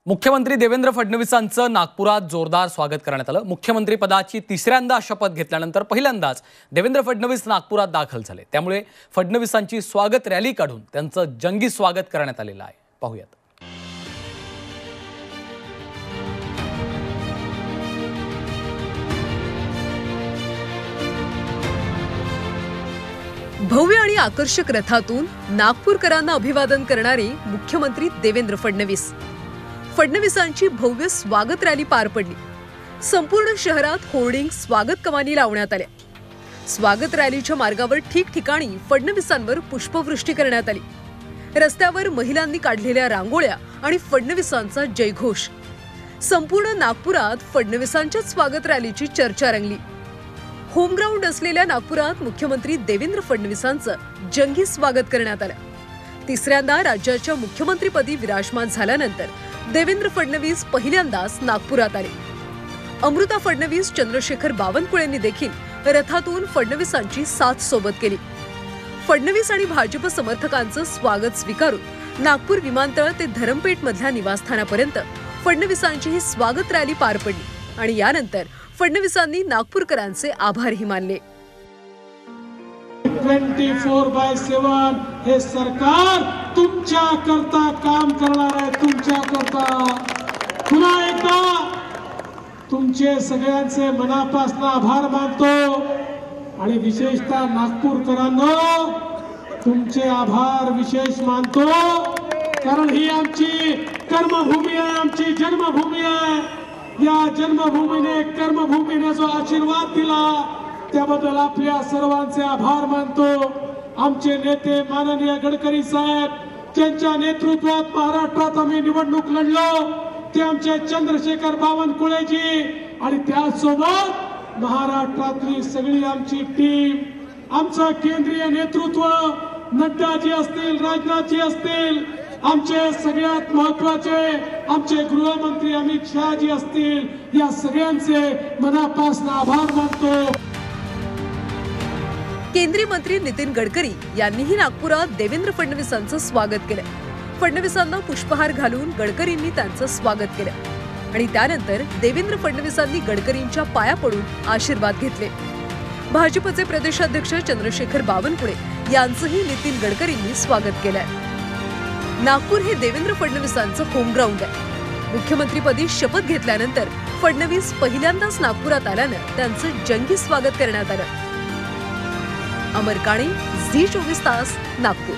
मुख्यमंत्री देवेंद्र फडणवीसांचं नागपुरात जोरदार स्वागत करण्यात आलं। मुख्यमंत्री पदाची तिसऱ्यांदा शपथ घेतल्यानंतर पहिल्यांदाच देवेंद्र फडणवीस नागपुरात दाखल झाले। त्यामुळे फडणवीसांची स्वागत रॅली काढून त्यांचं जंगी स्वागत करण्यात आलेलं आहे। पाहूयात। भव्य आणि आकर्षक रथातून नागपूरकरांना अभिवादन करणारे मुख्यमंत्री देवेंद्र फडणवीस। फडणवीसांची भव्य स्वागत रॅली पार पडली। संपूर्ण शहरात होर्डिंग स्वागत कमानी लावण्यात आल्या। स्वागत रॅलीच्या मार्गावर ठिकठिकाणी फडणवीसांवर पुष्पवृष्टी करण्यात आली। रस्त्यावर महिलांनी काढलेल्या रांगोळ्या आणि फडणवीसांचा जयघोष। संपूर्ण नागपुरात फडणवीसांच्या स्वागत रॅलीची चर्चा रंगली। होमग्राऊंड असलेल्या नागपुरात मुख्यमंत्री देवेंद्र फडणवीसांचं जंगी स्वागत करण्यात आलं। तिसऱ्यांदा राज्याच्या मुख्यमंत्रीपदी विराजमान झाल्यानंतर देवेंद्र फडणवीस पहिल्यांदाच नागपुरात आले। अमृता फडणवीस, चंद्रशेखर बावनकुळेंनी देखील रथातून फडणवीसांची साथ सोबत केली। फडणवीस आणि भाजप समर्थकांचं स्वागत स्वीकारून नागपूर विमानतळ ते धरमपेठ मधल्या निवासस्थानापर्यंत फडणवीसांची ही स्वागत रॅली पार पडली आणि यानंतर फडणवीसांनी नागपूरकरांचे आभारही मानले। 24/7 हे सरकार तुमच्या करता काम करणार आहे। तुमच्या करता पुन्हा एकदा तुमचे सगळ्यांचे मनापासून आभार मानतो आणि विशेषतः नागपूरकरांनो तुमचे आभार विशेष मानतो, कारण ही आमची कर्मभूमी आहे, आमची जन्मभूमी आहे। या जन्मभूमीने कर्मभूमीने जो आशीर्वाद दिला त्याबद्दल आपल्या सर्वांचे आभार मानतो। आमचे नेते माननीय गडकरी साहेब, त्यांच्या नेतृत्वात महाराष्ट्रात आम्ही निवडणूक लढलो, ते आमचे चंद्रशेखर बावनकुळेजी आणि त्यासोबत महाराष्ट्रातली सगळी आमची टीम, आमचं केंद्रीय नेतृत्व, नड्डाजी असतील, राजनाथजी असतील, आमचे सगळ्यात महत्त्वाचे आमचे गृहमंत्री अमित शहाजी असतील, या सगळ्यांचे मनापासून आभार मानतो। केंद्रीय मंत्री नितीन गडकरी यांनीही नागपुरात देवेंद्र फडणवीसांचं स्वागत केलं। फडणवीसांना पुष्पहार घालून गडकरींनी त्यांचं स्वागत केलं आणि त्यानंतर देवेंद्र फडणवीसांनी गडकरींच्या पाया पडून आशीर्वाद घेतले। भाजपचे प्रदेशाध्यक्ष चंद्रशेखर बावनकुळे यांचंही नितीन गडकरींनी स्वागत केलंय। नागपूर हे देवेंद्र फडणवीसांचं होमग्राऊंड आहे। मुख्यमंत्रीपदी शपथ घेतल्यानंतर फडणवीस पहिल्यांदाच नागपुरात आल्यानं त्यांचं जंगी स्वागत करण्यात आलं। अमर काणे, झी 24 तास, नागपूर।